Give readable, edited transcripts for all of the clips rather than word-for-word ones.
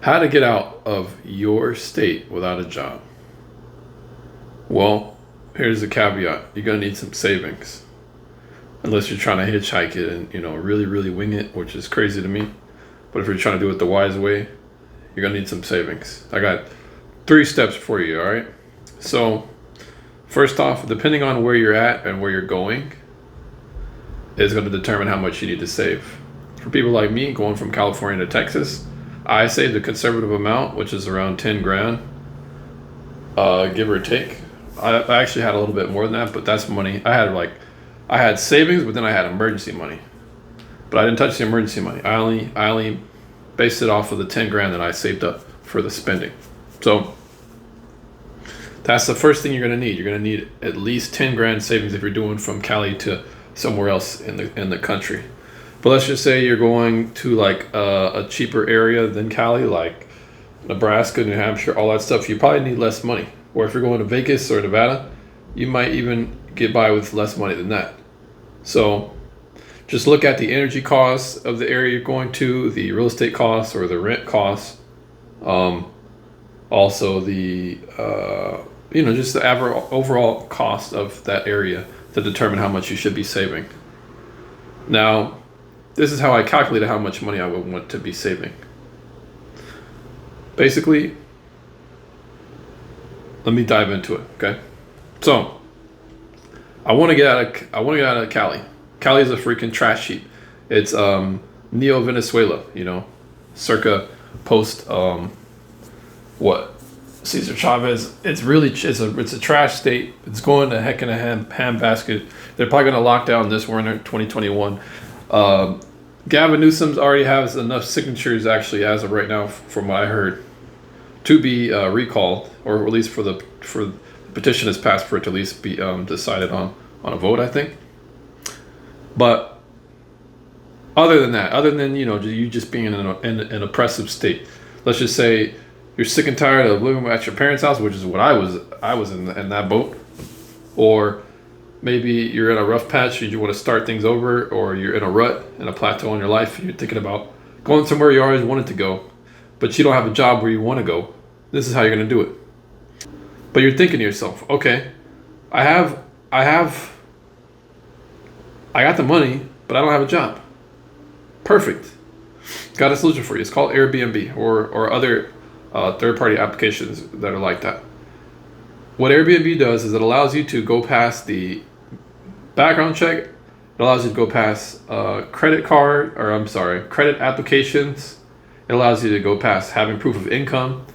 How to get out of your state without a job? Well, here's the caveat. You're going to need some savings. Unless you're trying to hitchhike it and, really, really wing it, which is crazy to me. But if you're trying to do it the wise way, you're going to need some savings. I got 3 steps for you, all right? So, first off, depending on where you're at and where you're going, is going to determine how much you need to save. For people like me, going from California to Texas, I saved a conservative amount, which is around 10 grand, give or take. I actually had a little bit more than that, but that's money. I had savings, but then I had emergency money. But I didn't touch the emergency money. I only based it off of the 10 grand that I saved up for the spending. So that's the first thing you're going to need. You're going to need at least 10 grand savings if you're doing from Cali to somewhere else in the country. But let's just say you're going to like a cheaper area than Cali, like Nebraska, New Hampshire, all that stuff. You probably need less money. Or if you're going to Vegas or Nevada, you might even get by with less money than that. So just look at the energy costs of the area you're going to, the real estate costs or the rent costs. Also the, just the average overall cost of that area to determine how much you should be saving. Now, this is how I calculated how much money I would want to be saving. Basically, let me dive into it, okay? So, I want to get out of Cali. Cali is a freaking trash heap. It's neo Venezuela, circa post Cesar Chavez. It's a trash state. It's going to heck in a ham basket. They're probably going to lock down this winter, 2021. Gavin Newsom's already has enough signatures, actually, as of right now, from what I heard, to be recalled, or at least for the petition is passed for it to at least be decided on a vote, I think. But other than you just being in an oppressive state, let's just say you're sick and tired of living at your parents' house, which is what I was in that boat, or maybe you're in a rough patch, you want to start things over, or you're in a rut, in a plateau in your life, you're thinking about going somewhere you always wanted to go, but you don't have a job where you want to go. This is how you're going to do it. But you're thinking to yourself, okay, I got the money, but I don't have a job. Perfect. Got a solution for you. It's called Airbnb or other third-party applications that are like that. What Airbnb does is it allows you to go past the background check. It allows you to go past credit applications. It allows you to go past having proof of income.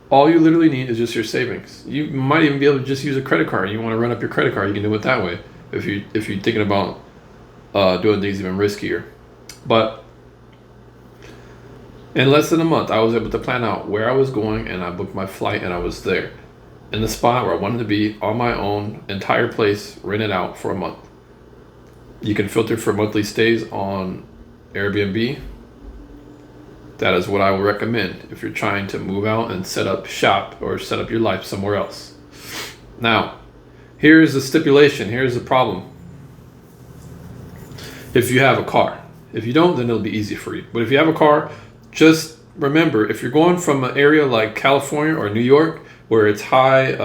All you literally need is just your savings. You might even be able to just use a credit card. You want to run up your credit card, you can do it that way if you're thinking about doing things even riskier. But in less than a month, I was able to plan out where I was going, and I booked my flight, and I was there in the spot where I wanted to be, on my own, entire place rented out for a month. You can filter for monthly stays on Airbnb. That is what I would recommend if you're trying to move out and set up shop or set up your life somewhere else. Now, here's the stipulation. Here's the problem. If you have a car. If you don't, then it'll be easy for you. But if you have a car, just remember, if you're going from an area like California or New York, where it's high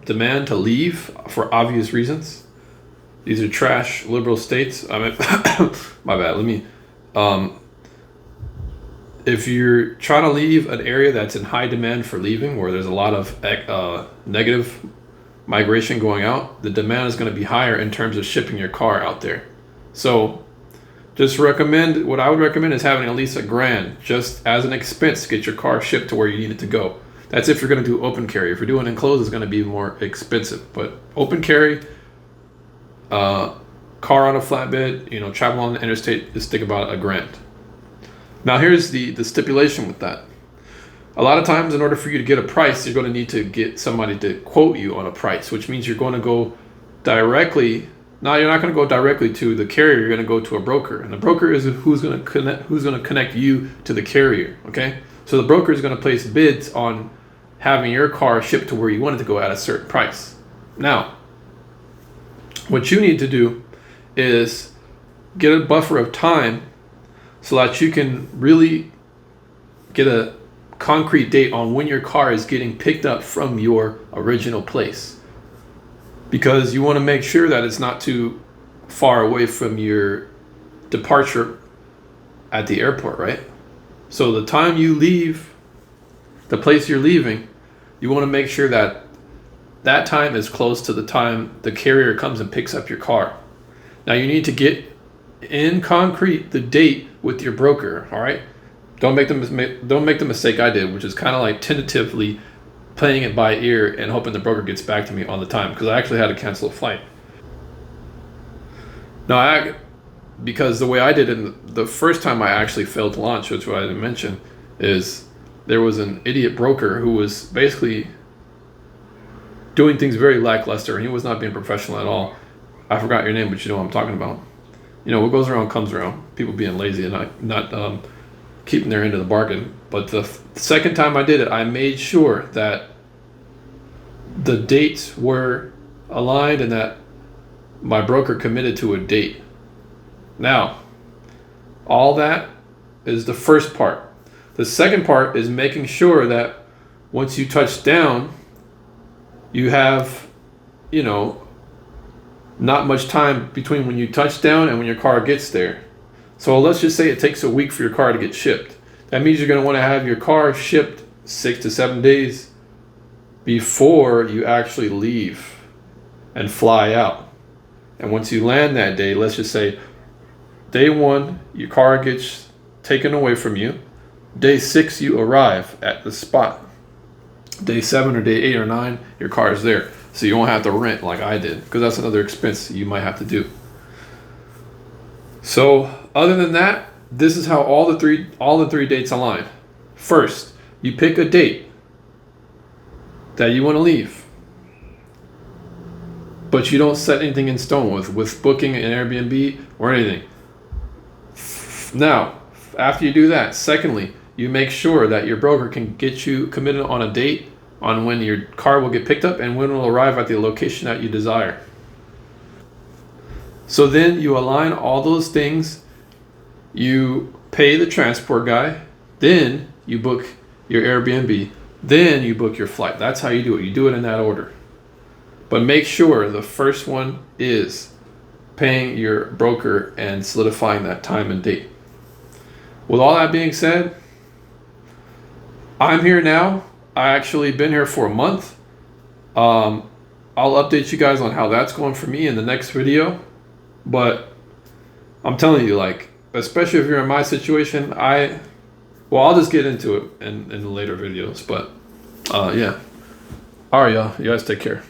demand to leave for obvious reasons. These are trash liberal states. I mean, my bad. If you're trying to leave an area that's in high demand for leaving, where there's a lot of negative migration going out, the demand is going to be higher in terms of shipping your car out there. So what I would recommend is having at least $1,000 just as an expense to get your car shipped to where you need it to go. That's if you're going to do open carry. If you're doing enclosed, it's going to be more expensive. But open carry, car on a flatbed, travel on the interstate, just think about $1,000. Now here's the stipulation with that. A lot of times, in order for you to get a price, you're going to need to get somebody to quote you on a price, which means you're going to go directly. Now you're not going to go directly to the carrier. You're going to go to a broker, and the broker is who's going to connect you to the carrier. Okay, so the broker is going to place bids on having your car shipped to where you want it to go at a certain price. Now, what you need to do is get a buffer of time so that you can really get a concrete date on when your car is getting picked up from your original place, because you want to make sure that it's not too far away from your departure at the airport, right? So the time you leave the place you're leaving, you want to make sure that that time is close to the time the carrier comes and picks up your car. Now you need to get in concrete the date with your broker, all right? Don't make the mistake I did, which is kind of like tentatively playing it by ear and hoping the broker gets back to me on the time, because I actually had to cancel a flight. Now, because the way I did it, the first time I actually failed to launch, which I didn't mention, is there was an idiot broker who was basically doing things very lackluster, and he was not being professional at all. I forgot your name, but you know what I'm talking about. You know, what goes around comes around. People being lazy and not keeping their end of the bargain. But the second time I did it, I made sure that the dates were aligned and that my broker committed to a date. Now, all that is the first part. The second part is making sure that once you touch down, you have, you know, not much time between when you touch down and when your car gets there. So let's just say it takes a week for your car to get shipped. That means you're going to want to have your car shipped 6 to 7 days before you actually leave and fly out. And once you land that day, let's just say day 1, your car gets taken away from you. Day 6, you arrive at the spot. Day 7 or day 8 or 9, your car is there. So you won't have to rent like I did, because that's another expense you might have to do. So other than that, this is how all the three dates align. First, you pick a date that you want to leave, but you don't set anything in stone with booking an Airbnb or anything. Now, after you do that, secondly, you make sure that your broker can get you committed on a date on when your car will get picked up and when it will arrive at the location that you desire. So then you align all those things, you pay the transport guy, then you book your Airbnb, then you book your flight. That's how you do it. You do it in that order. But make sure the first one is paying your broker and solidifying that time and date. With all that being said, I'm here now. I actually been here for a month. I'll update you guys on how that's going for me in the next video. But I'm telling you, like, especially if you're in my situation, I'll just get into it in the later videos. But yeah. All right, y'all. You guys take care.